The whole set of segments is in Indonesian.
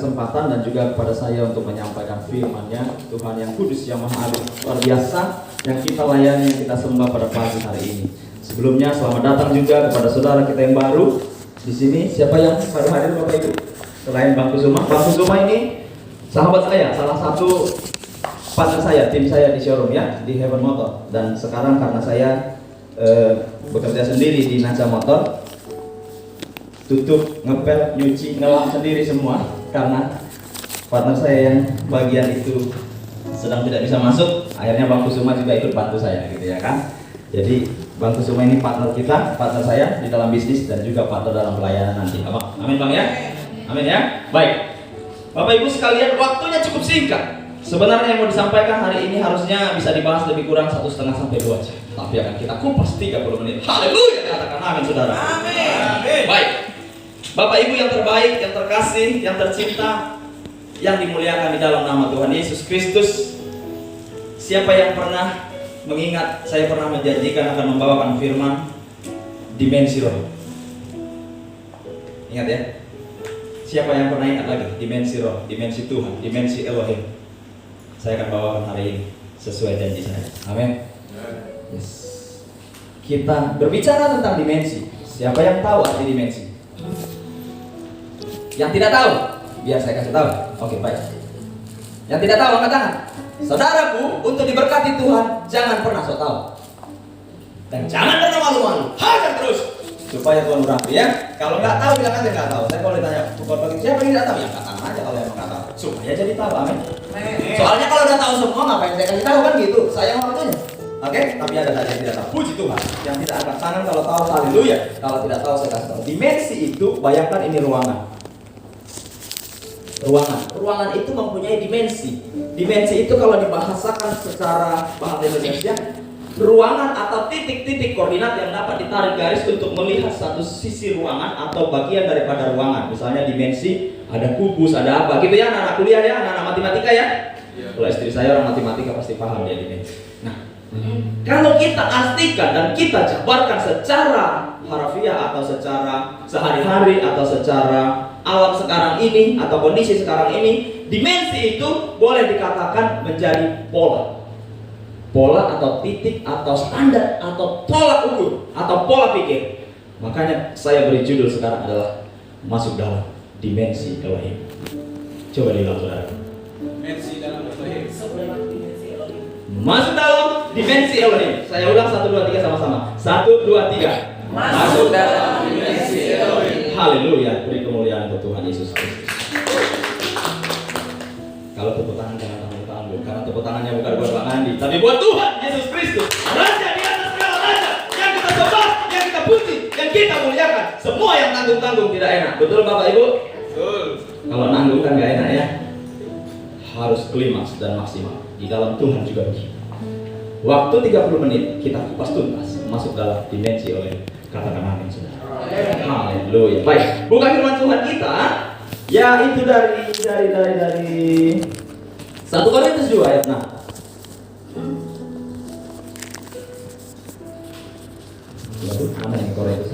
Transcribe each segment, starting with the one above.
kesempatan dan juga kepada saya untuk menyampaikan firman-Nya. Tuhan yang kudus, yang maha agung, luar biasa, yang kita layani, yang kita sembah pada pagi hari ini. Sebelumnya selamat datang juga kepada saudara kita yang baru di sini. Siapa yang baru hadir Bapak Ibu? Selain Bang Kusuma. Bang Kusuma ini sahabat saya, salah satu partner saya, tim saya di showroom ya, di Heaven Motor. Dan sekarang karena saya bekerja sendiri di Naja Motor, tutup, ngepel, nyuci, ngelam sendiri semua karena partner saya yang bagian itu sedang tidak bisa masuk. Akhirnya Bang Kusuma juga ikut bantu saya gitu ya kan. Jadi Bang Kusuma ini partner kita, partner saya di dalam bisnis dan juga partner dalam pelayanan nanti. Abang, amin Bang ya. Amin ya. Baik. Bapak Ibu sekalian, waktunya cukup singkat. Sebenarnya yang mau disampaikan hari ini harusnya bisa dibahas lebih kurang 1,5 sampai 2 jam. Tapi akan kita kupas 30 menit. Haleluya, katakan amin saudara. Amin. Baik. Bapak Ibu yang terbaik, yang terkasih, yang tercinta, yang dimuliakan di dalam nama Tuhan Yesus Kristus. Siapa yang pernah mengingat saya pernah menjanjikan akan membawakan firman dimensi roh? Ingat ya? Siapa yang pernah ingat lagi? Dimensi roh, dimensi Tuhan, dimensi Elohim. Saya akan bawakan hari ini sesuai janji saya. Amin. Yes. Kita berbicara tentang dimensi. Siapa yang tahu arti dimensi? Yang tidak tahu, biar saya kasih tahu. Oke, baik. Yang tidak tahu angkat tangan. Saudaraku, untuk diberkati Tuhan, jangan pernah sok tahu. Dan jangan pernah malu-malu. Hajar terus supaya Tuhan urapi ya. Kalau nggak tahu bilang aja nggak tahu. Saya kalau ditanya, siapa yang tidak tahu ya katakan aja kalau yang nggak tahu. Supaya jadi tahu, amin. Soalnya kalau udah tahu semua ngapain saya kasih tahu kan gitu. Sayang waktunya. Oke, tapi ada saja yang tidak tahu. Puji Tuhan. Yang tidak angkat tangan kalau tahu, haleluya. Kalau tidak tahu saya kasih tahu. Dimensi itu, bayangkan ini ruangan. Ruangan itu mempunyai dimensi. Dimensi itu kalau dibahasakan secara bahasa Indonesia, ruangan atau titik-titik koordinat yang dapat ditarik garis untuk melihat satu sisi ruangan atau bagian daripada ruangan. Misalnya dimensi, ada kubus, ada apa gitu ya, anak-anak kuliah ya, anak-anak matematika ya. Kalau istri saya orang matematika pasti paham ya dimensi. Nah, kalau kita artikan dan kita jabarkan secara harfiah atau secara sehari-hari atau secara alam sekarang ini atau kondisi sekarang ini, dimensi itu boleh dikatakan menjadi pola atau titik atau standar atau pola ukur atau pola pikir. Makanya saya beri judul sekarang adalah masuk dalam dimensi Elohim. Coba diulang saudara. Dimensi dalam Elohim. Masuk dalam dimensi Elohim. Saya ulang 1, 2, 3 sama-sama. 1, 2, 3. Masuk dalam dimensi Elohim. Haleluya. Beri kemuliaan untuk Tuhan Yesus Kristus. Kalau tepuk tangan jangan tanggung-tanggung, karena tepuk tangannya bukan buat Bang Andi, tapi buat Tuhan Yesus Kristus, Raja di atas segala raja, yang kita sembah, yang kita puji, yang kita muliakan. Semua yang tanggung-tanggung tidak enak. Betul Bapak Ibu? Betul. Kalau nanggung kan gak enak ya. Harus klimaks dan maksimal. Di dalam Tuhan juga begitu. Waktu 30 menit kita kupas tuntas masuk dalam dimensi oleh katakan amin saudara. Haleluya. Baik, buka firman Tuhan kita, yaitu dari 1 Korintus 2 ayat 6. Mana yang Korintus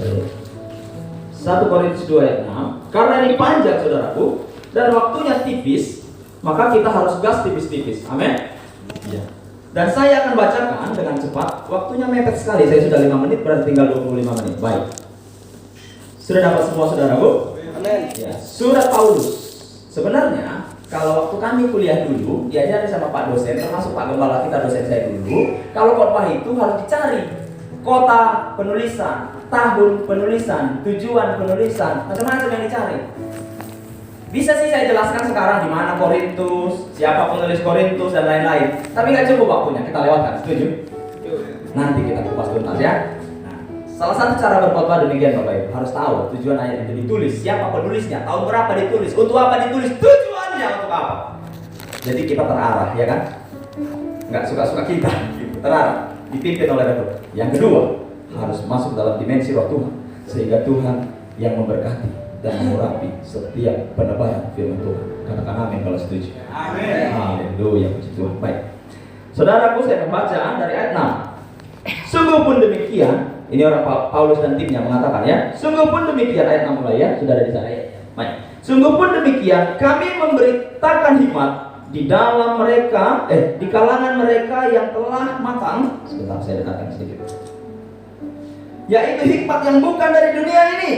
1 Korintus 2 ayat 6. Karena ini panjang saudaraku dan waktunya tipis, maka kita harus gas tipis-tipis. Amin. Ya. Dan saya akan bacakan dengan cepat. Waktunya mepet sekali. Saya sudah 5 menit, berarti tinggal 25 menit. Baik. Sudah dapat semua saudaraku? Amin. Ya. Surat Paulus. Sebenarnya kalau waktu kami kuliah dulu, diajari sama Pak dosen, termasuk Pak Gembala kita, dosen saya dulu, kalau khotbah itu harus dicari kota penulisan, tahun penulisan, tujuan penulisan, macam-macam yang dicari. Bisa sih saya jelaskan sekarang di mana Korintus, siapa penulis Korintus dan lain-lain. Tapi nggak cukup waktunya, kita lewatkan. Setuju? Nanti kita kupas tuntas ya. Nah, salah satu cara berkhotbah demikian Bapak Ibu, harus tahu tujuan ayat itu ditulis, siapa penulisnya, tahun berapa ditulis, untuk apa ditulis, tujuannya untuk apa. Jadi kita terarah, ya kan? Nggak suka-suka kita, gitu. Terarah, dipimpin oleh Roh. Yang kedua, harus masuk dalam dimensi Roh Tuhan, sehingga Tuhan yang memberkati dan mengurapi setiap penebaran firman Tuhan. Katakan amin kalau setuju. Amin. Haleluya, puji Tuhan. Baik. Saudaraku, saya membaca dari ayat 6. Sungguh pun demikian, ini orang Paulus dan timnya mengatakan ya. Sungguh pun demikian, ayat 6 mulai ya, sudah ada di sana ya. Baik. Sungguh pun demikian, kami memberitakan hikmat di dalam mereka, di kalangan mereka yang telah matang. Sebentar, saya dekatkan sedikit. Yaitu hikmat yang bukan dari dunia ini,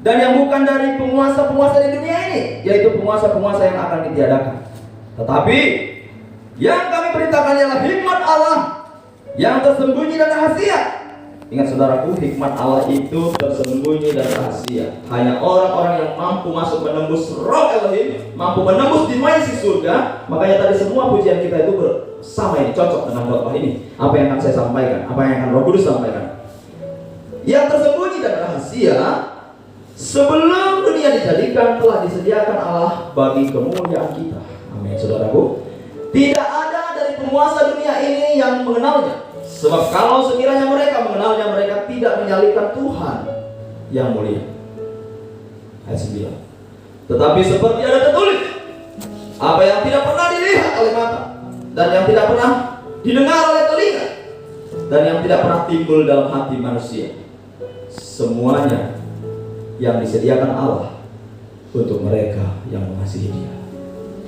dan yang bukan dari penguasa-penguasa di dunia ini, yaitu penguasa-penguasa yang akan ditiadakan. Tetapi yang kami beritakan ialah hikmat Allah yang tersembunyi dan rahasia. Ingat saudaraku, hikmat Allah itu tersembunyi dan rahasia. Hanya orang-orang yang mampu masuk menembus roh Elohim, mampu menembus dimensi surga. Makanya tadi semua pujian kita itu bersama, ini cocok dengan khotbah ini. Apa yang akan saya sampaikan, apa yang akan Roh Kudus sampaikan. Yang tersembunyi dan rahasia sebelum dunia dijadikan telah disediakan Allah bagi kemuliaan kita. Amin, saudaraku. Tidak ada dari penguasa dunia ini yang mengenalnya. Sebab kalau sekiranya mereka mengenalnya, mereka tidak menyalibkan Tuhan yang mulia. Ayat 9. Tetapi seperti ada tertulis, apa yang tidak pernah dilihat oleh mata, dan yang tidak pernah didengar oleh telinga, dan yang tidak pernah timbul dalam hati manusia, semuanya yang disediakan Allah untuk mereka yang mengasihi Dia.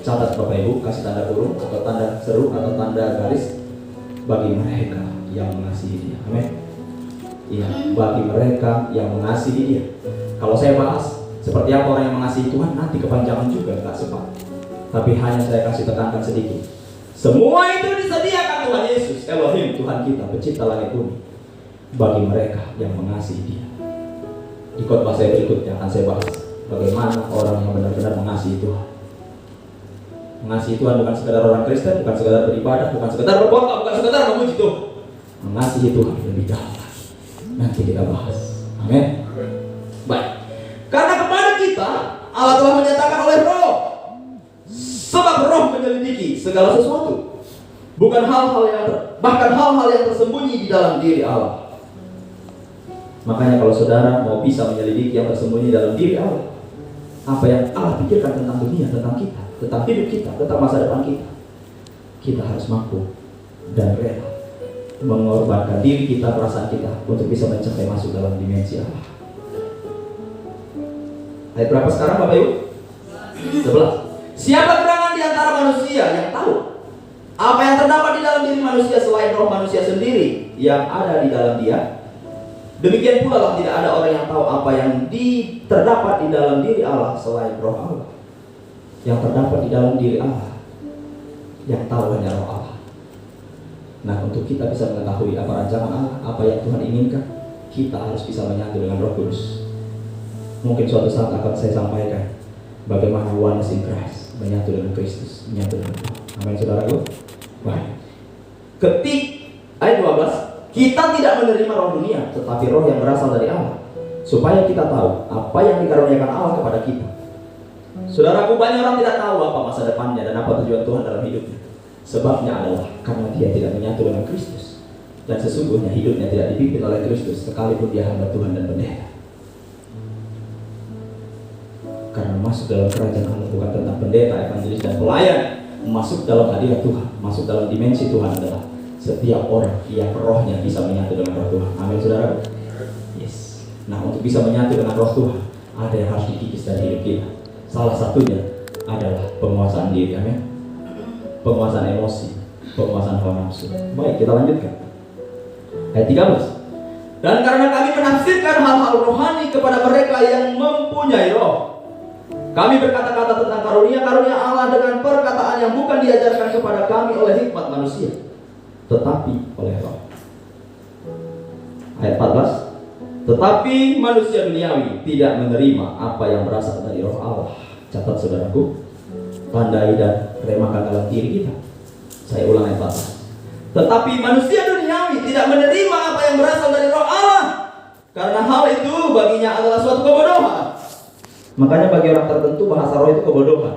Catat Bapak Ibu, kasih tanda kurung atau tanda seru atau tanda garis, bagi mereka yang mengasihi Dia. Amin. Iya, bagi mereka yang mengasihi Dia. Kalau saya bahas seperti apa orang yang mengasihi Tuhan, nanti kepanjangan juga, nggak sempat. Tapi hanya saya kasih tekankan sedikit. Semua itu disediakan Tuhan Yesus, Elohim, Tuhan kita, pencipta langit bumi, bagi mereka yang mengasihi Dia. Di khotbah saya berikutnya akan saya bahas bagaimana orang yang benar-benar mengasihi Tuhan. Mengasihi Tuhan bukan sekedar orang Kristen, bukan sekedar beribadah, bukan sekedar berkhotbah, bukan sekedar memuji Tuhan. Mengasihi Tuhan lebih dalam. Nanti kita bahas. Amin. Baik. Karena kepada kita Allah telah menyatakan oleh Roh. Sebab Roh menyelidiki segala sesuatu. Bukan bahkan hal-hal yang tersembunyi di dalam diri Allah. Makanya kalau saudara mau bisa menyelidiki yang tersembunyi dalam diri Allah, apa yang Allah pikirkan tentang dunia, tentang kita, tentang hidup kita, tentang masa depan kita, kita harus mampu dan rela mengorbankan diri kita, perasaan kita untuk bisa mencapai masuk dalam dimensi Allah. Ayat berapa sekarang Bapak Ibu? 11. Siapa gerangan di antara manusia yang tahu apa yang terdapat di dalam diri manusia selain roh manusia sendiri yang ada di dalam dia? Demikian pula lah tidak ada orang yang tahu apa yang terdapat di dalam diri Allah selain roh Allah. Yang terdapat di dalam diri Allah, yang tahu hanya roh Allah. Nah, untuk kita bisa mengetahui apa rancangan Allah, apa yang Tuhan inginkan, kita harus bisa menyatu dengan Roh Kudus. Mungkin suatu saat akan saya sampaikan bagaimana oneness in Christ, menyatu dengan Kristus, menyatu dengan Tuhan. Amin, saudaraku. Baik. Ketik ayat 12. Kita tidak menerima roh dunia, tetapi roh yang berasal dari Allah, supaya kita tahu apa yang dikaruniakan Allah kepada kita. Saudaraku, banyak orang tidak tahu apa masa depannya dan apa tujuan Tuhan dalam hidupnya. Sebabnya adalah karena dia tidak menyatu dengan Kristus. Dan sesungguhnya hidupnya tidak dipimpin oleh Kristus, sekalipun dia hamba Tuhan dan pendeta. Karena masuk dalam kerajaan Allah bukan tentang pendeta, evangelis, dan pelayan. Masuk dalam hadirat Tuhan, masuk dalam dimensi Tuhan adalah setiap orang yang rohnya bisa menyatu dengan roh Tuhan. Amin, saudara. Yes. Nah, untuk bisa menyatu dengan roh Tuhan, ada yang harus dikikis dari hidup kita. Salah satunya adalah penguasaan diri. Amin. Penguasaan emosi, penguasaan hawa nafsu. Baik, kita lanjutkan. Ayat 13. Dan karena kami menafsirkan hal-hal rohani kepada mereka yang mempunyai roh, kami berkata-kata tentang karunia-karunia Allah dengan perkataan yang bukan diajarkan kepada kami oleh hikmat manusia, tetapi oleh roh. Ayat 14. Tetapi manusia duniawi tidak menerima apa yang berasal dari roh Allah. Catat saudaraku, tandai dan remakan dalam diri kita. Saya ulang ayat 14. Tetapi manusia duniawi tidak menerima apa yang berasal dari roh Allah, karena hal itu baginya adalah suatu kebodohan. Makanya bagi orang tertentu bahasa roh itu kebodohan,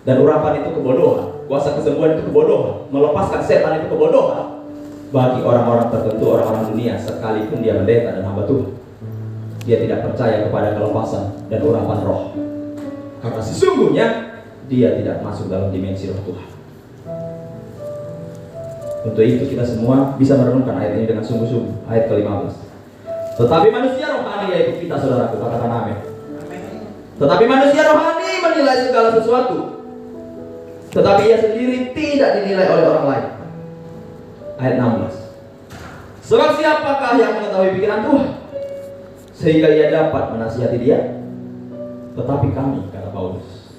dan urapan itu kebodohan, kuasa kesembuhan itu kebodohan, melepaskan setan itu kebodohan. Bagi orang-orang tertentu, orang-orang dunia, sekalipun dia pendeta dan hamba Tuhan, dia tidak percaya kepada kelepasan dan urapan roh, karena sesungguhnya dia tidak masuk dalam dimensi roh Tuhan. Untuk itu kita semua bisa merenungkan ayat ini dengan sungguh-sungguh. Ayat ke-15. Tetapi manusia rohani, yaitu kita, saudaraku, katakan amin. Tetapi manusia rohani menilai segala sesuatu, tetapi ia sendiri tidak dinilai oleh orang lain. Ayat 16. Sebab siapakah yang mengetahui pikiran Tuhan sehingga ia dapat menasihati dia? Tetapi kami, kata Paulus,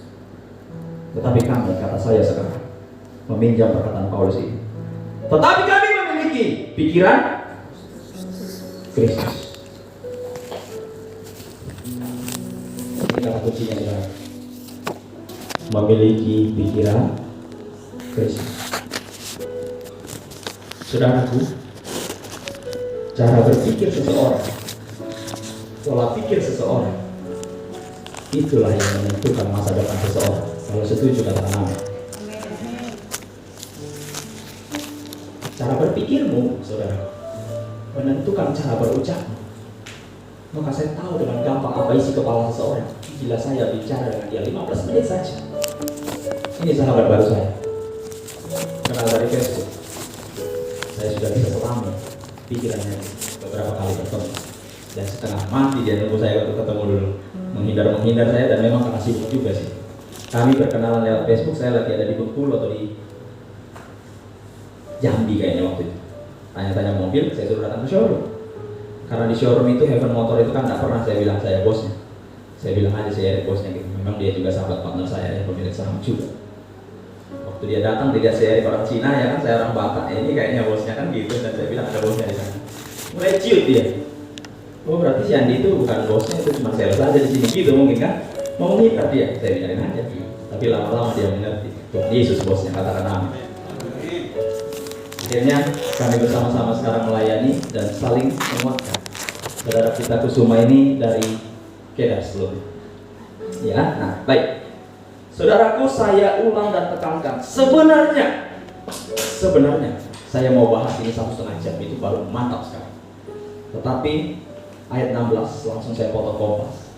tetapi kami, kata saya sekarang, meminjam perkataan Paulus ini. Tetapi kami memiliki pikiran Kristus. Ini kata kuncinya, saudara. Memiliki pikiran Kristus. Saudaraku, cara berpikir seseorang, pola pikir seseorang, itulah yang menentukan masa depan seseorang. Kalau setuju katakan amin. Cara berpikirmu, saudara, menentukan cara berucapmu. Maka saya tahu dengan gampang apa isi kepala seseorang bila saya bicara dengan dia 15 menit saja. Ini sahabat baru saya, kenal dari Facebook. Saya sudah bisa selami pikirannya beberapa kali bertemu, dan setengah mati dia nunggu saya untuk ketemu dulu, menghindar saya, dan memang karena sibuk juga sih. Kami berkenalan lewat Facebook, saya lagi ada di Bengkulu atau di Jambi kayaknya waktu itu. Tanya-tanya mobil, saya suruh datang ke showroom. Karena di showroom itu Heaven Motor itu kan tidak pernah saya bilang saya bosnya. Saya bilang aja saya bosnya gitu. Memang dia juga sahabat partner saya yang pemilik saham juga. Waktu dia datang dilihat saya orang Cina ya kan, saya orang Batak, ini kayaknya bosnya kan gitu, dan saya bilang ada bosnya di sana. Mulai ciut dia. Oh berarti si Andi itu bukan bosnya, itu cuma sales aja di sini gitu mungkin kan? Mau mengikat dia, saya biarin aja. Tapi lama-lama dia mengerti. Tuhan Yesus bosnya, katakan amin. Akhirnya kami bersama-sama sekarang melayani dan saling menguatkan. Saudara kita Kusuma ini dari Kedah sebelumnya. Ya, nah baik. Saudaraku, saya ulang dan tekankan. Sebenarnya saya mau bahas ini 1,5 jam, itu baru mantap sekali. Tetapi ayat 16 langsung saya potong kompas.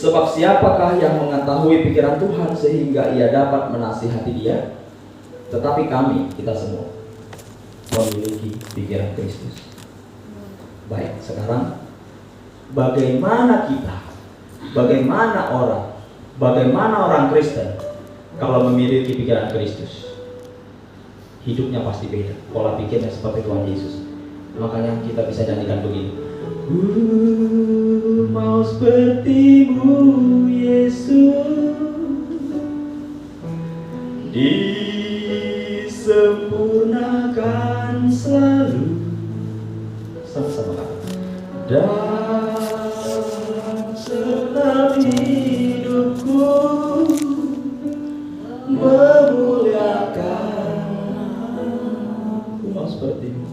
Sebab siapakah yang mengetahui pikiran Tuhan sehingga ia dapat menasihati dia? Tetapi kami, kita semua, memiliki pikiran Kristus. Baik, sekarang bagaimana kita, bagaimana orang Kristen kalau memiliki pikiran Kristus? Hidupnya pasti beda, pola pikirnya seperti Tuhan Yesus. Makanya kita bisa nyanyikan begini. Mau sepertimu Yesus, disempurnakan selalu. Sama-sama kata. Dan setelah hidupku memuliakan, aku mau sepertimu.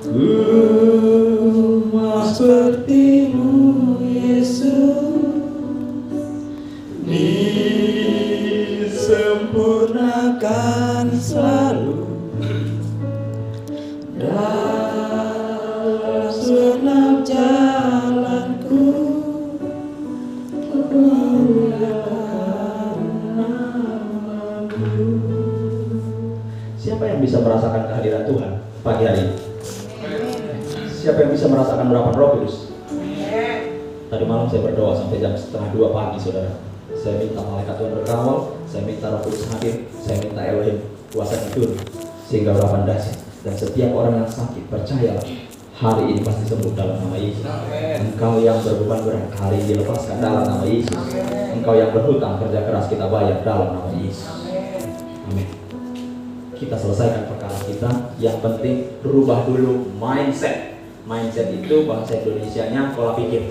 Ku mau sepertimu Yesus, disempurnakan selalu dalam segenap jalanku, memuliakan namamu. Siapa yang bisa merasakan kehadiran Tuhan pagi hari ini? Siapa yang bisa merasakan urapan Roh Kudus? Tadi malam saya berdoa sampai jam 1:30 pagi, saudara. Saya minta malaikat Tuhan berkawal, saya minta Roh Kudus hadir, saya minta Elohim kuasa turun sehingga urapan dahsyat. Dan setiap orang yang sakit, percayalah, hari ini pasti sembuh dalam nama Yesus. Engkau yang berbeban berat, hari ini dilepaskan dalam nama Yesus. Engkau yang berhutang, kerja keras kita bayar dalam nama Yesus. Amin. Kita selesaikan perkara kita. Yang penting rubah dulu mindset. Mindset itu bahasa Indonesianya pola pikir.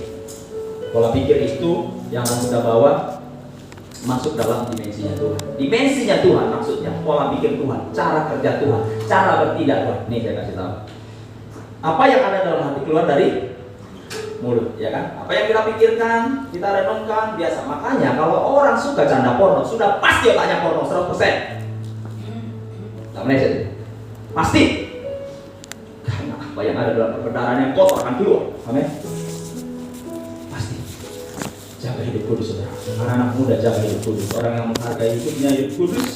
Pola pikir itu yang kita bawa masuk dalam dimensinya Tuhan. Dimensinya Tuhan maksudnya pola pikir Tuhan, cara kerja Tuhan, cara bertindak Tuhan. Nih saya kasih tahu. Apa yang ada dalam hati keluar dari mulut, ya kan? Apa yang kita pikirkan, kita renungkan biasa. Makanya kalau orang suka canda porno, sudah pasti otaknya porno 100%. Tak meleset. Pasti. Karena apa yang ada dalam perbendaharaan yang kotor akan keluar. Amin. Pasti. Jaga hidup kudus, saudara. Anak-anak muda jaga hidup kudus. Orang yang menghargai hidupnya hidup kudus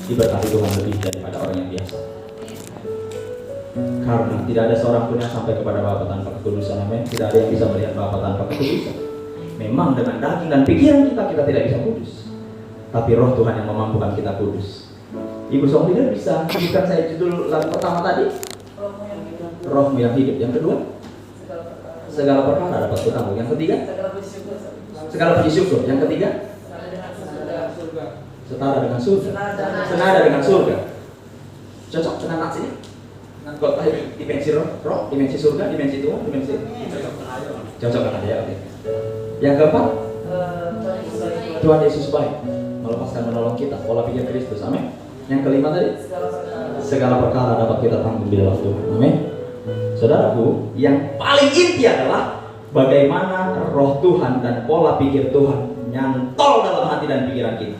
diberkati Tuhan lebih daripada orang yang biasa. Karena tidak ada seorang pun yang sampai kepada Bapa tanpa kekudusan. Amin. Tidak ada yang bisa melihat Bapa tanpa kekudusan. Memang dengan daging dan pikiran kita tidak bisa kudus, tapi roh Tuhan yang memampukan kita kudus. Ibu song leader bisa bukan saya judul lagu pertama tadi, rohmu yang hidup. Yang kedua, segala perkara dapat kutanggung. Yang ketiga, segala puji syukur. Yang ketiga, setara dengan surga. Senada dengan surga. Cocok dengan nats ini. Kok dimensi roh, dimensi surga, dimensi Tuhan, dimensi cocok kan ya. Oke. Yang keempat, Tuhan Yesus baik, melepaskan menolong kita, pola pikir Kristus. Amin. Yang kelima tadi, segala perkara dapat kita tanggung di dalam Tuhan. Amin. Saudaraku, yang paling inti adalah bagaimana roh Tuhan dan pola pikir Tuhan nyantol dalam hati dan pikiran kita.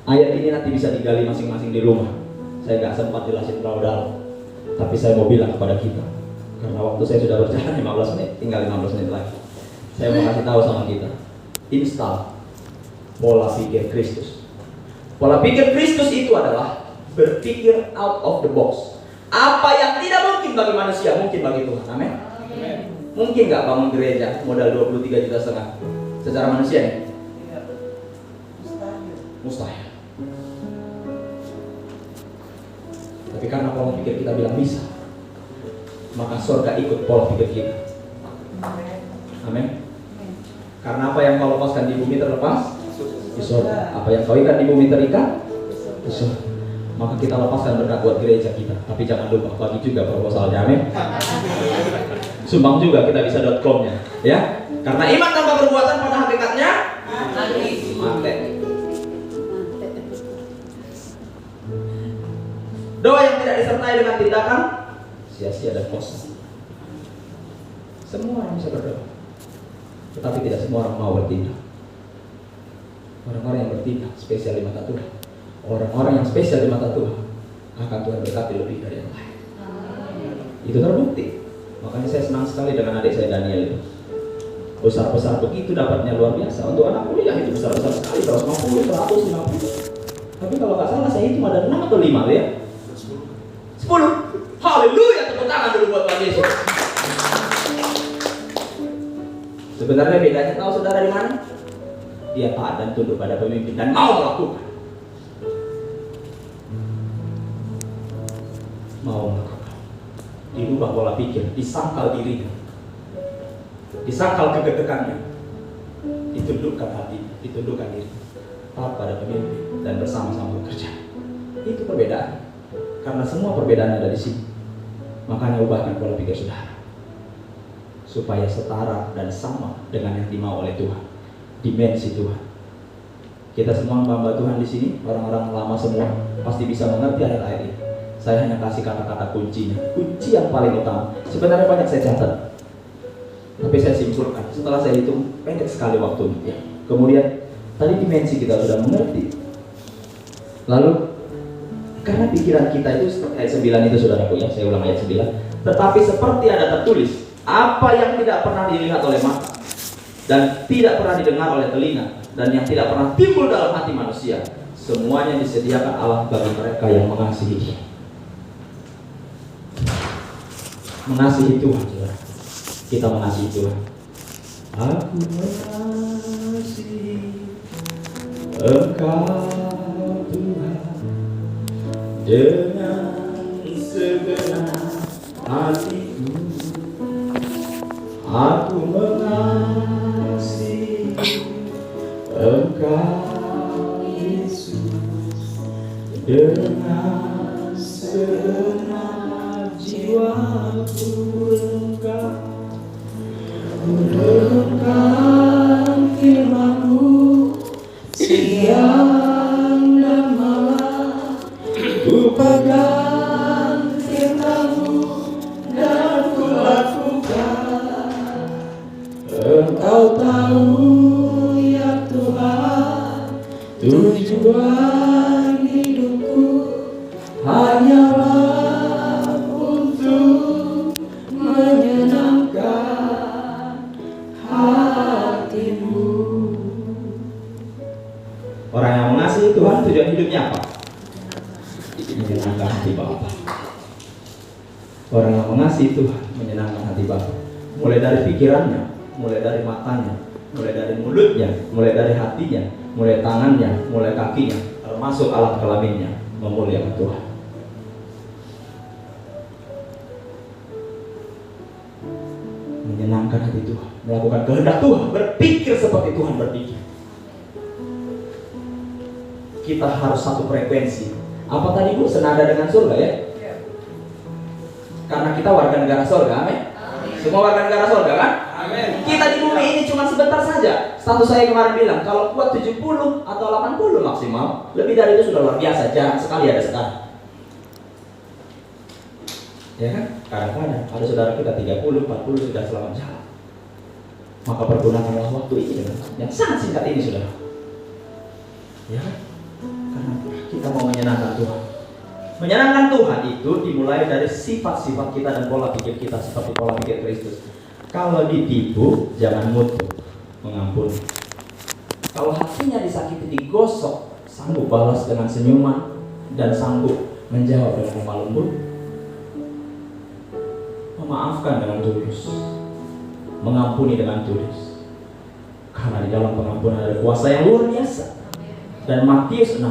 Ayat ini nanti bisa digali masing-masing di rumah. Saya gak sempat jelasin terlalu dalam, tapi saya mau bilang kepada kita, karena waktu saya sudah berjalan 15 menit, tinggal 15 menit lagi. Saya mau kasih tahu sama kita, install pola pikir Kristus. Pola pikir Kristus itu adalah berpikir out of the box. Apa yang tidak mungkin bagi manusia, mungkin bagi Tuhan. Amin. Mungkin gak bangun gereja modal 23,5 juta secara manusia nih? Mustahil. Tapi karena pola pikir kita bilang bisa, maka surga ikut pola pikir kita. Amin. Karena apa yang kau lepaskan di bumi terlepas di surga. Apa yang kau ikat di bumi terikat di surga. Maka kita lepaskan berkat buat gereja kita. Tapi jangan lupa bagi juga proposalnya. Amin. Sumbang juga kita bisa .com-nya, ya. Karena iman tanpa perbuatan pada hakikatnya mati. Doa yang tidak disertai dengan tindakan sia-sia dan kosong. Semua orang bisa berdoa, tetapi tidak semua orang mau bertindak. Orang-orang yang bertindak spesial di mata Tuhan, orang-orang yang spesial di mata Tuhan akan Tuhan berkati lebih dari yang lain. Itu terbukti. Makanya saya senang sekali dengan adik saya Daniel itu. Besar-besar begitu dapatnya luar biasa. Untuk anak kuliah itu besar-besar sekali, 150, 150. Tapi kalau nggak salah saya itu ada 6 atau 5 ya. 10. Haleluya, tepuk tangan dulu buat Tuhan Yesus. Sebenarnya bedanya tahu saudara di mana? Dia taat dan tunduk pada pemimpin dan mau melakukan. Mau melakukan. Dirubah pola pikir, disangkal dirinya, disangkal kegedekannya, ditundukkan hati, ditundukkan diri, taat pada pemimpin dan bersama-sama bekerja. Itu perbedaan. Karena semua perbedaan ada di sini. Makanya ubahkan pola pikir saudara supaya setara dan sama dengan yang dimau oleh Tuhan. Dimensi Tuhan. Kita semua hamba Tuhan di sini, orang-orang lama semua pasti bisa mengerti ayat-ayat ini. Saya hanya kasih kata-kata kuncinya, kunci yang paling utama. Sebenarnya banyak saya catat, tapi saya simpulkan. Setelah saya hitung, pendek sekali waktunya. Kemudian tadi dimensi kita sudah mengerti. Lalu karena pikiran kita itu seperti ayat 9 itu saudaraku ya, saya ulang ayat 9. Tetapi seperti ada tertulis, apa yang tidak pernah dilihat oleh mata dan tidak pernah didengar oleh telinga dan yang tidak pernah timbul dalam hati manusia, semuanya disediakan Allah bagi mereka yang mengasihi. Mengasihi Tuhan, saudara. Kita mengasihi Tuhan. Aku mengasihi Engkau Tuhan dengan segenap hatiku. Aku mengasihi Engkau Yesus dengan segenap jiwaku. Renungkan firman-Mu siang dan malam, ku pegang firman-Mu dan ku lakukan. Engkau tahu ya Tuhan, tujuan hidupku hanyalah untuk menyenangkan hati-Mu. Orang yang mengasihi Tuhan tujuan hidupnya apa? Menyenangkan hati Bapa. Orang yang mengasihi Tuhan menyenangkan hati Bapa. Mulai dari pikirannya, mulai dari matanya, mulai dari mulutnya, mulai dari hatinya, mulai tangannya, mulai kakinya, termasuk alat kelaminnya, memuliakan Tuhan. Menyenangkan hati Tuhan, melakukan kehendak Tuhan, berpikir seperti Tuhan berpikir. Kita harus satu frekuensi. Apa tadi Bu? Senada dengan surga ya? Karena kita warga negara surga, amin. Semua warga negara surga kan? Amin. Kita di bumi ini cuma sebentar saja. Status saya kemarin bilang, kalau kuat 70 atau 80 maksimal, lebih dari itu sudah luar biasa, jarang sekali ada sekarang. Ya kan? Kadang-kadang ada saudara kita 30, 40 sudah selamat jalan. Maka pergunakanlah waktu ini dengan yang sangat singkat ini, saudara. Ya kan? Karena kita mau menyenangkan Tuhan. Menyenangkan Tuhan itu dimulai dari sifat-sifat kita dan pola pikir kita seperti pola pikir Kristus. Kalau ditipu, jangan mutu, mengampuni. Kalau hatinya disakiti, digosok, sanggup balas dengan senyuman dan sanggup menjawab dengan lemah lembut. Memaafkan dengan tulus, mengampuni dengan tulus. Karena di dalam pengampunan ada kuasa yang luar biasa. Dan Matius 6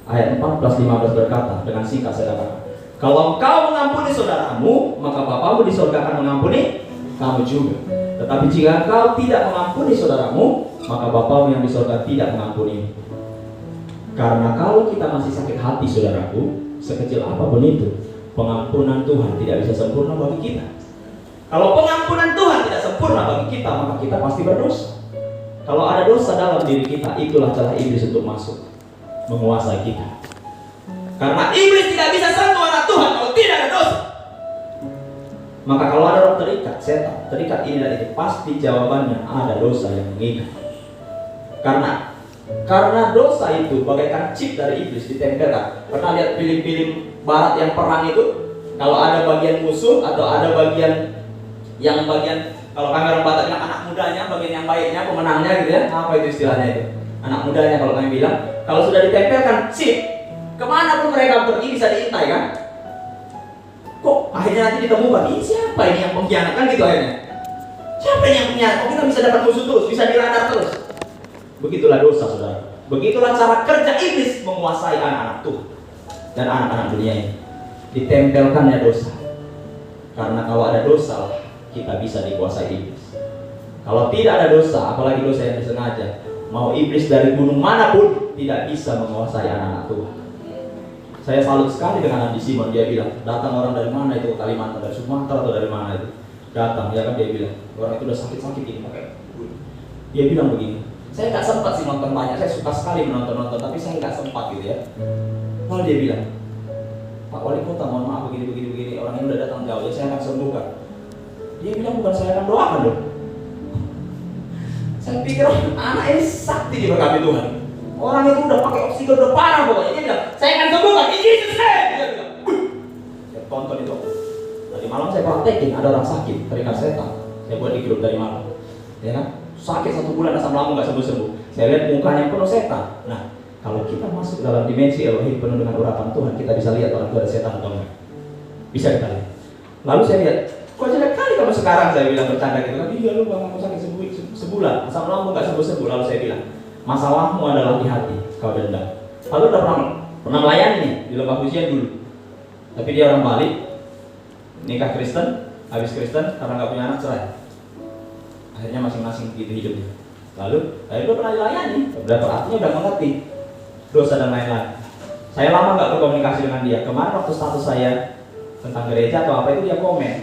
ayat 14-15 berkata dengan singkat saya katakan, kalau engkau mengampuni saudaramu, maka Bapamu di surga akan mengampuni kamu juga. Tetapi jika engkau tidak mengampuni saudaramu, maka Bapamu yang di surga tidak mengampuni. Karena kalau kita masih sakit hati, saudaraku, sekecil apapun itu, pengampunan Tuhan tidak bisa sempurna bagi kita. Kalau pengampunan Tuhan tidak sempurna bagi kita, maka kita pasti berdosa. Kalau ada dosa dalam diri kita, itulah celah iblis untuk masuk, menguasai kita. Karena iblis tidak bisa sentuh anak Tuhan kalau tidak ada dosa. Maka kalau ada orang terikat, setan terikat ini dan itu, pasti jawabannya ada dosa yang mengikat. Karena dosa itu bagaikan chip dari iblis ditempelkan. Pernah lihat film-film barat yang perang itu? Kalau ada bagian musuh atau ada bagian kalau kami orang Batak bilang anak mudanya, bagian yang baiknya, pemenangnya gitu ya. Apa itu istilahnya itu? Anak mudanya kalau kami bilang. Kalau sudah ditempelkan chip, kemana pun mereka pergi bisa diintai kan? Kok akhirnya nanti ditemukan, ini siapa ini yang pengkhianat kan gitu akhirnya? Siapa ini yang pengkhianat? Kok kita bisa dapat musuh terus, bisa diradar terus? Begitulah dosa, saudara. Begitulah cara kerja iblis menguasai anak-anak Tuhan dan anak-anak dunia ini. Ditempelkannya dosa. Karena kalau ada dosa, kita bisa dikuasai iblis. Kalau tidak ada dosa, apalagi dosa yang disengaja, mau iblis dari gunung manapun tidak bisa menguasai anak-anak Tuhan. Saya salut sekali dengan Andi Simon. Dia bilang, datang orang dari mana itu ke Kalimantan, dari Sumatera atau dari mana itu, datang, ya kan, dia bilang orang itu udah sakit-sakit ini pakai. Dia bilang begini, saya nggak sempat sih nonton banyak, saya suka sekali menonton, tapi saya nggak sempat gitu ya. Lalu dia bilang, Pak Wali Kota, mohon maaf begini, orang ini udah datang jauh, ya saya akan sembuhkan. Dia bilang bukan saya akan doakan dong. Saya pikir anak ini sakti diberkati Tuhan. Orang itu udah pakai oksigen, udah parah pokoknya. Dia bilang, saya akan sembuhkan, in Jesus name. Dia bilang, saya tonton itu. Tadi malam saya praktekin, ada orang sakit, terikat setan. Saya buat di grup dari malam. Ya kan? Sakit 1 bulan, asam lambung nggak sembuh-sembuh. Saya lihat mukanya penuh setan. Nah, kalau kita masuk dalam dimensi Elohim penuh dengan urapan Tuhan, kita bisa lihat orang itu ada setan atau enggak. Bisa kita lihat. Lalu saya lihat, kok jelek kali kamu sekarang, saya bilang bercanda gitu kan. Iya lu bang, kamu sakit sebulan, asam lambung nggak sembuh-sembuh. Lalu saya bilang, masalahmu adalah di hati, kau dendam. Lalu udah pernah melayani nih di Lembah Pujian dulu. Tapi dia orang Bali, nikah Kristen, habis Kristen karena nggak punya anak cerai. Akhirnya masing-masing gitu hidupnya. Lalu udah pernah dilayani, artinya udah mengerti dosa dan lain-lain. Saya lama nggak berkomunikasi dengan dia. Kemarin waktu status saya tentang gereja atau apa itu dia komen,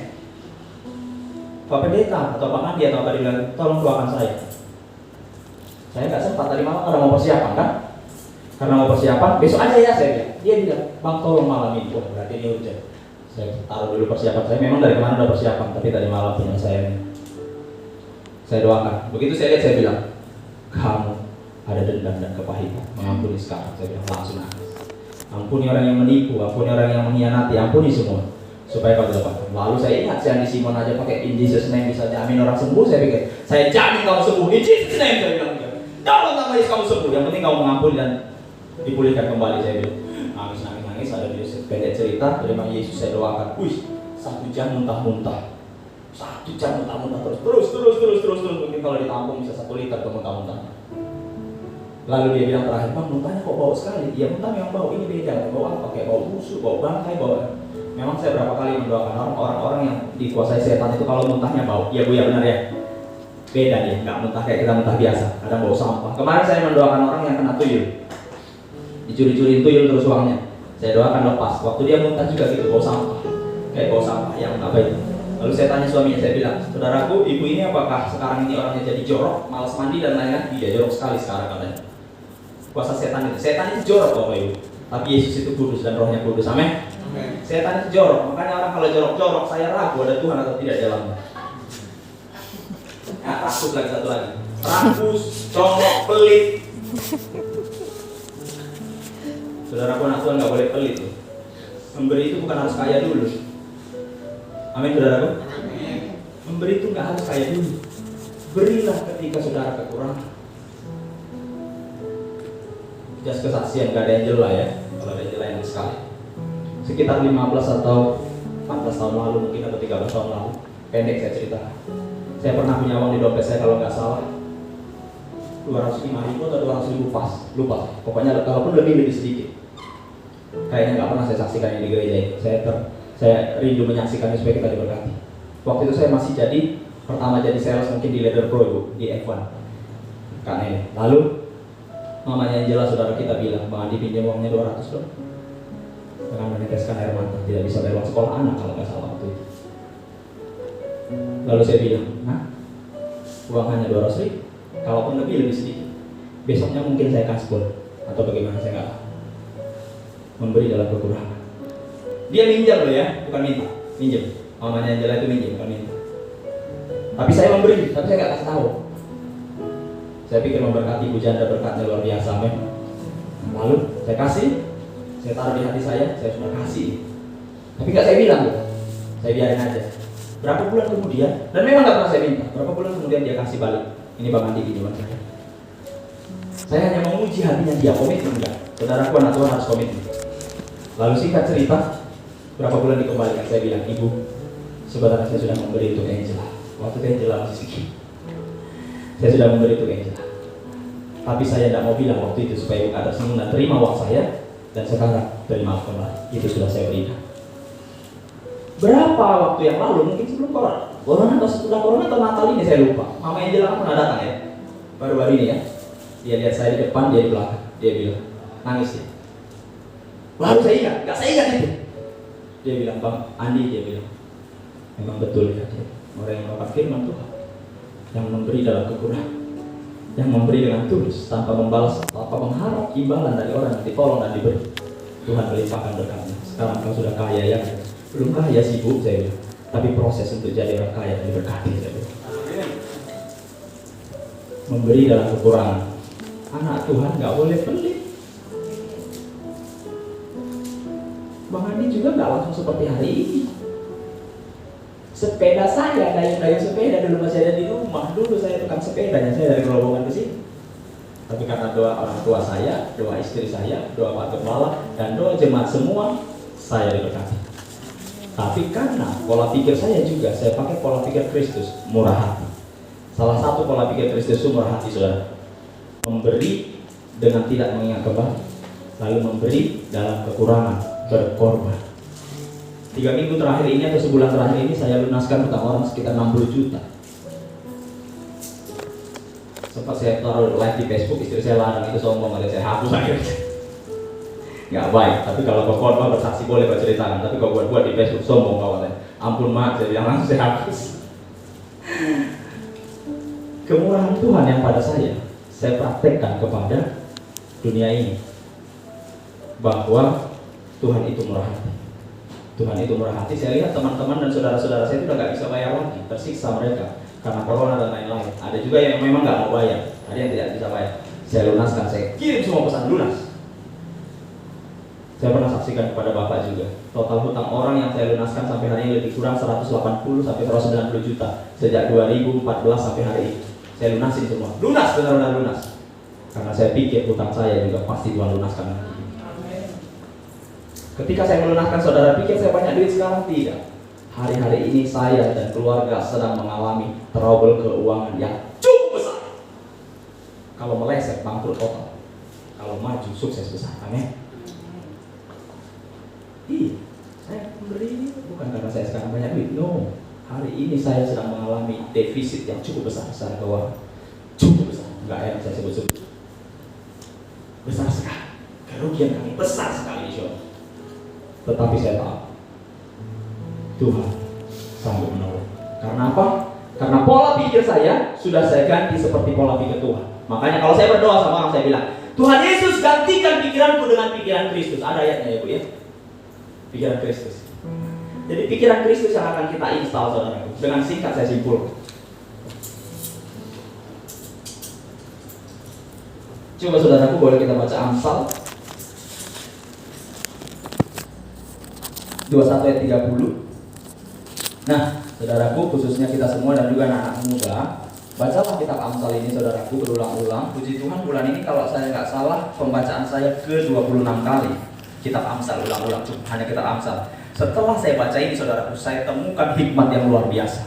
Pak Pendeta atau Pak Andi atau apa, dia bilang tolong doakan saya. Saya nggak sempat, tadi malam karena mau persiapan kan? Karena mau persiapan, besok aja ya saya bilang. Dia bilang, bang tolong malam ini. Wah berarti ini urgent. Saya taruh dulu persiapan saya. Memang dari kemarin udah persiapan, tapi tadi malam penyelesaiannya. Saya doakan. Begitu saya lihat, saya bilang, kamu ada dendam dan kepahitan. Mengampuni sekarang. Saya bilang langsung nangis. Ampuni orang yang menipu, ampuni orang yang mengkhianati, ampuni semua. Supaya kau dapat. Lalu saya ingat si Andi Simon aja pakai in Jesus name bisa jamin orang sembuh. Saya pikir, saya jamin kamu sembuh in Jesus name. Saya bilang, dalam nama Yesus kamu sembuh. Yang penting kamu mengampuni dan dipulihkan kembali. Saya bilang, nangis. Ada di pendek cerita. Terima Yesus saya doakan. 1 jam muntah-muntah. 1 jam muntah-muntah terus. Mungkin kalau ditampung bisa 1 liter tuh muntah-muntah. Lalu dia bilang terakhir, bang muntahnya kok bau sekali. Iya muntah memang bau, ini beda. Bau apa? Kayak bau busuk, bau bangkai, bau. Memang saya berapa kali mendoakan orang-orang yang dikuasai setan itu kalau muntahnya bau. Iya bu ya benar ya. Beda dia, nggak muntah kayak kita muntah biasa. Kadang bau sampah. Kemarin saya mendoakan orang yang kena tuyul. Dicuri-curiin tuyul terus uangnya. Saya doakan lepas. Waktu dia muntah juga gitu, bau sampah. Kayak bau sampah yang apa itu. Lalu saya tanya suaminya, saya bilang, saudaraku, ibu ini apakah sekarang ini orangnya jadi jorok, malas mandi dan lain-lain? Iya jorok sekali sekarang katanya. Kuasa setan itu jorok Bapak Ibu. Tapi Yesus itu kudus dan rohnya kudus, amin. Setan itu jorok, makanya orang kalau jorok-jorok saya ragu ada Tuhan atau tidak dalamnya. Nah, rakus lagi satu lagi. Rakus, congok, pelit. Saudaraku, anak Tuhan nggak boleh pelit tuh. Memberi itu bukan harus kaya dulu. Amin saudaraku. Memberi itu nggak harus kaya dulu. Berilah ketika saudara kekurangan. Just kesaksian, gak ada yang jelas ya. Kalau ada yang jelas yang sekali. Sekitar 15 atau 14 tahun lalu mungkin atau 13 tahun lalu, pendek saya cerita. Saya pernah punya uang di dompet saya kalau nggak salah 205.000 atau 200.000 pas, lupa. Pokoknya kalaupun lebih sedikit. Kayaknya nggak pernah saya saksikan di gereja ini. Saya rindu menyaksikannya supaya kita diberkati. Waktu itu saya masih pertama jadi sales mungkin di Leader Pro Ibu, di F1. Karena ini. Lalu mamanya yang jelas saudara kita bilang, Bang Andi pinjam uangnya 200 dong. Dengan meneteskan air mata, tidak bisa bayar uang sekolah anak kalau nggak salah waktu itu. Lalu saya bilang, nah, uang hanya 200.000, kalaupun lebih sedikit. Besoknya mungkin saya kasbon atau bagaimana saya nggak tahu. Memberi dalam kekurangan. Dia minjam loh ya, bukan minta, minjem. Mamanya yang jelas itu minjem, bukan minta. Tapi saya memberi, tapi saya nggak kasih tahu. Saya pikir memberkati ibu janda berkatnya luar biasa, men. Lalu saya kasih, saya taruh di hati saya sudah kasih. Tapi nggak saya bilang, saya biarin aja. Berapa bulan kemudian, dan memang nggak pernah saya minta. Berapa bulan kemudian dia kasih balik. Ini Bang Andi pinjaman saya. Saya hanya menguji hatinya dia, komitmen enggak. Saudaraku anak Tuhan harus komitmen. Lalu singkat cerita, berapa bulan dikembalikan, saya bilang, ibu, sebenarnya saya sudah memberi untuk Angela. Waktu itu Angela masih sedikit. Saya sudah memberi untuk Angela. Tapi saya tidak mau bilang waktu itu supaya ibu ada senang dan terima uang saya. Dan sekarang terima kembali. Itu sudah saya berikan. Berapa waktu yang lalu, mungkin sebelum corona atau setelah corona atau Natal ini saya lupa. Mama Angela kan pernah datang ya, baru-baru ini ya. Dia lihat saya di depan, dia di belakang. Dia bilang, nangis ya. Lalu saya ingat, nggak saya ingat itu. Dia bilang, Bang Andi, dia bilang, memang betul ya. Orang yang melakukan firman Tuhan, yang memberi dalam kekurangan, yang memberi dengan tulus, tanpa membalas, tanpa mengharap imbalan dari orang yang ditolong dan diberi. Tuhan melimpahkan berkatnya. Sekarang kau sudah kaya ya. Belum kaya sih Bu, saya bilang. Tapi proses untuk jadi orang kaya dan diberkati, saya bilang. Memberi dalam kekurangan. Anak Tuhan nggak boleh pelit. Bang Andi juga nggak langsung seperti hari ini. Sepeda saya, dayung sepeda dulu masih ada di rumah. Dulu saya tukang sepedanya, saya dari Gerobongan ke sini. Tapi karena doa orang tua saya, doa istri saya, doa Pak Kepala, dan doa jemaat semua, saya diberkati. Tapi karena pola pikir saya juga, saya pakai pola pikir Kristus, murah hati. Salah satu pola pikir Kristus itu murah hati, saudara. Memberi dengan tidak mengingat kembali, lalu memberi dalam kekurangan, berkorban. 3 minggu terakhir ini atau sebulan terakhir ini saya lunaskan hutang orang sekitar 60 juta. Sempat saya taruh live di Facebook, istri saya larang itu sombong, saya hapus akhirnya. Nggak baik, tapi kalau kau khotbah bersaksi boleh kau ceritakan, tapi kau buat di Facebook sombong kau katanya. Ampun mak, saya bilang langsung saya hapus. Kemurahan Tuhan yang pada saya praktekkan kepada dunia ini, bahwa Tuhan itu murah hati. Tuhan itu murah hati. Saya lihat teman-teman dan saudara-saudara saya itu udah nggak bisa bayar lagi, tersiksa mereka karena corona dan lain-lain. Ada juga yang memang nggak mau bayar, ada yang tidak bisa bayar. Saya lunaskan, saya kirim semua pesan lunas. Saya pernah saksikan kepada Bapak juga. Total hutang orang yang saya lunaskan sampai hari ini lebih kurang 180 sampai 190 juta sejak 2014 sampai hari ini. Saya lunasin semua, lunas, benar-benar lunas. Karena saya pikir hutang saya juga pasti Tuhan lunaskan lagi. Ketika saya melunaskan, saudara pikir saya banyak duit sekarang? Tidak. Hari-hari ini saya dan keluarga sedang mengalami trouble keuangan yang cukup besar. Kalau meleset bangkrut total, kalau maju sukses besar. Amin. Iya, saya memberi ini bukan karena saya sekarang banyak duit. No, hari ini saya sedang mengalami defisit yang cukup besar secara keuangan. Cukup besar, nggak enak saya sebut-sebut. Besar sekali, kerugian kami besar sekali di syurga. Tetapi saya tahu Tuhan sanggup menolong. Karena apa? Karena pola pikir saya sudah saya ganti seperti pola pikir Tuhan. Makanya kalau saya berdoa sama orang, saya bilang, Tuhan Yesus gantikan pikiranku dengan pikiran Kristus. Ada ayatnya ya Bu ya, pikiran Kristus. Jadi pikiran Kristus yang akan kita install, saudaraku. Dengan singkat saya simpulkan. Coba saudaraku, boleh kita baca Amsal 21 ayat 30. Nah, saudaraku, khususnya kita semua dan juga anak-anak muda, bacalah kitab Amsal ini saudaraku berulang-ulang. Puji Tuhan, bulan ini kalau saya nggak salah pembacaan saya ke-26 kali kitab Amsal, ulang-ulang, hanya kitab Amsal. Setelah saya baca ini saudaraku, saya temukan hikmat yang luar biasa.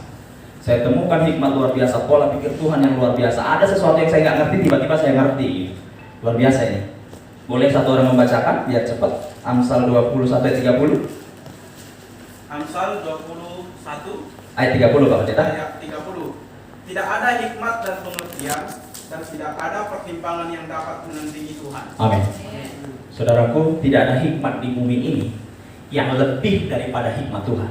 Saya temukan hikmat luar biasa, pola pikir Tuhan yang luar biasa. Ada sesuatu yang saya nggak ngerti, tiba-tiba saya ngerti gitu. Luar biasa ini. Boleh satu orang membacakan biar cepat? Amsal 21 ayat 30. Amsal 21 ayat 30 Pak Pendeta. ayat 30. Tidak ada hikmat dan pengertian, dan tidak ada pertimbangan yang dapat menandingi Tuhan. Amin. Saudaraku, tidak ada hikmat di bumi ini yang lebih daripada hikmat Tuhan.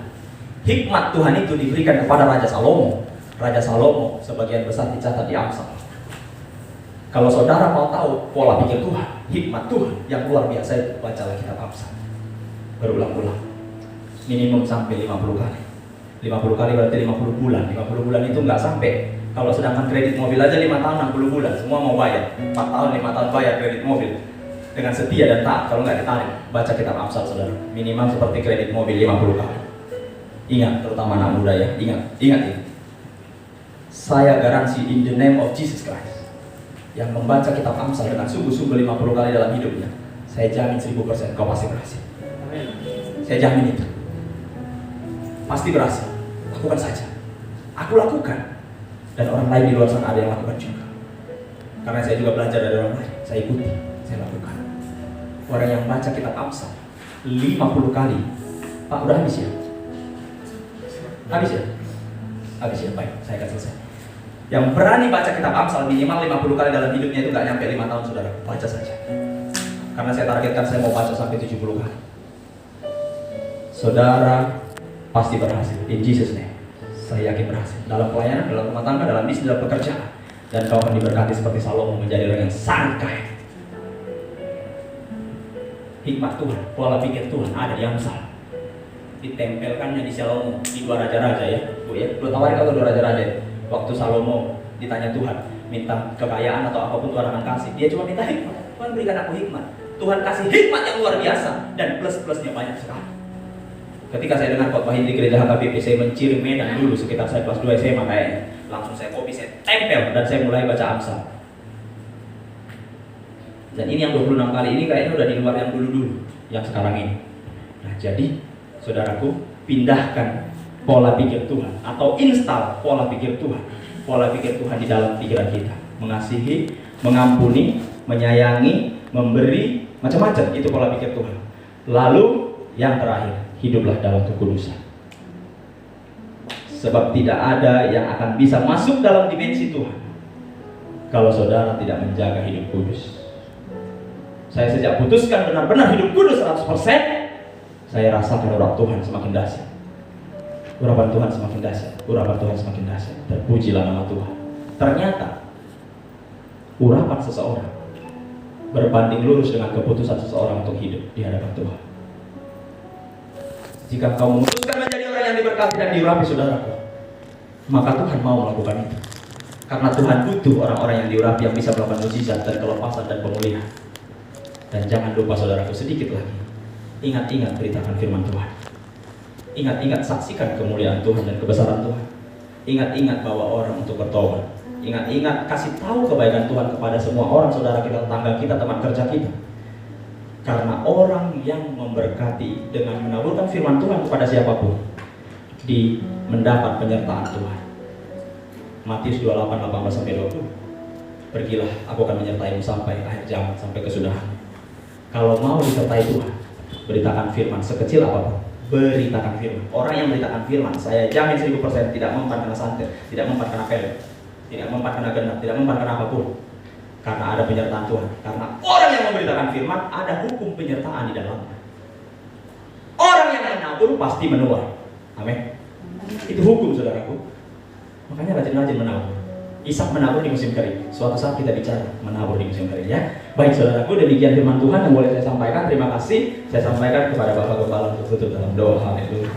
Hikmat Tuhan itu diberikan kepada Raja Salomo. Raja Salomo sebagian besar dicatat di Amsal. Kalau saudara mau tahu pola pikir Tuhan, hikmat Tuhan yang luar biasa, bacalah kitab Amsal berulang-ulang, minimum sampai 50 kali. 50 kali berarti 50 bulan. 50 bulan itu nggak sampai. Kalau sedangkan kredit mobil aja 5 tahun 60 bulan, semua mau bayar. 4 tahun 5 tahun bayar kredit mobil dengan setia dan taat. Kalau nggak ditarik, baca kitab Amsal saudara. Minimal seperti kredit mobil 50 kali. Ingat, terutama anak muda ya, ingat ini. Saya garansi in the name of Jesus Christ, yang membaca kitab Amsal dengan sungguh-sungguh 50 kali dalam hidupnya, saya jamin 1000% kau pasti berhasil. Saya jamin itu. Pasti berhasil. Lakukan saja. Aku lakukan. Dan orang lain di luar sana ada yang lakukan juga. Karena saya juga belajar dari orang lain. Saya ikuti, saya lakukan. Orang yang baca kitab Amsal 50 kali. Pak, udah habis ya? Habis ya? Habis ya, baik, saya akan selesai. Yang berani baca kitab Amsal minimal 50 kali dalam hidupnya itu gak nyampe 5 tahun saudara. Baca saja. Karena saya targetkan saya mau baca sampai 70 kali. Saudara pasti berhasil. In Jesus name. Saya yakin berhasil. Dalam pelayanan, dalam rumah tangga, dalam bisnis, dalam pekerjaan. Dan kau akan diberkati seperti Salomo menjadi orang yang sangat kaya. Hikmat Tuhan, pola pikir Tuhan ada di Amsal. Ditempelkannya di Salomo, di 2 raja-raja ya. Bu ya, lu tawarin kalau 2 raja-raja. Waktu Salomo ditanya Tuhan, minta kekayaan atau apapun Tuhan akan kasih. Dia cuma minta hikmat. Tuhan berikan aku hikmat. Tuhan kasih hikmat yang luar biasa dan plus-plusnya banyak sekali. Ketika saya dengar khotbah di gereja HKBP, saya menciri Medan dulu sekitar saya kelas 2 SMA kayaknya. Langsung saya copy, saya tempel dan saya mulai baca Amsal. Dan ini yang 26 kali ini kayaknya udah di luar yang dulu-dulu, yang sekarang ini. Nah, jadi saudaraku, pindahkan pola pikir Tuhan atau install pola pikir Tuhan. Pola pikir Tuhan di dalam pikiran kita. Mengasihi, mengampuni, menyayangi, memberi, macam-macam itu pola pikir Tuhan. Lalu yang terakhir, hiduplah dalam kekudusan. Sebab tidak ada yang akan bisa masuk dalam dimensi Tuhan kalau saudara tidak menjaga hidup kudus. Saya sejak putuskan benar-benar hidup kudus 100%, saya rasakan urapan Tuhan semakin dahsyat. Urapan Tuhan semakin dahsyat. Urapan Tuhan semakin dahsyat. Terpujilah nama Tuhan. Ternyata urapan seseorang berbanding lurus dengan keputusan seseorang untuk hidup di hadapan Tuhan. Jika kau memutuskan menjadi orang yang diberkati dan diurapi saudaraku, maka Tuhan mau melakukan itu. Karena Tuhan butuh orang-orang yang diurapi, yang bisa melakukan mukjizat dan kelepasan dan pemulihan. Dan jangan lupa saudaraku, sedikit lagi, ingat-ingat beritakan firman Tuhan. Ingat-ingat saksikan kemuliaan Tuhan dan kebesaran Tuhan. Ingat-ingat bawa orang untuk bertobat. Ingat-ingat kasih tahu kebaikan Tuhan kepada semua orang, saudara kita, tetangga kita, teman kerja kita. Karena orang yang memberkati dengan menaburkan firman Tuhan kepada siapapun, di mendapat penyertaan Tuhan. Matius 28:18-20. Pergilah, aku akan menyertaimu sampai akhir zaman, sampai kesudahan. Kalau mau disertai Tuhan, beritakan firman sekecil apapun. Beritakan firman. Orang yang beritakan firman, saya jamin 1000% tidak mempan kena santet, tidak mempan kena pelet, tidak mempan kena genap, tidak mempan kena apapun. Karena ada penyertaan Tuhan. Karena orang yang memberitakan firman, ada hukum penyertaan di dalamnya. Orang yang menabur pasti menuai. Amin. Itu hukum, saudaraku. Makanya rajin-rajin menabur. Ishak menabur di musim kering. Suatu saat kita bicara menabur di musim kering, ya. Baik, saudaraku, demikian firman Tuhan yang boleh saya sampaikan. Terima kasih. Saya sampaikan kepada Bapak Gembala untuk tutup dalam doa. Haleluya.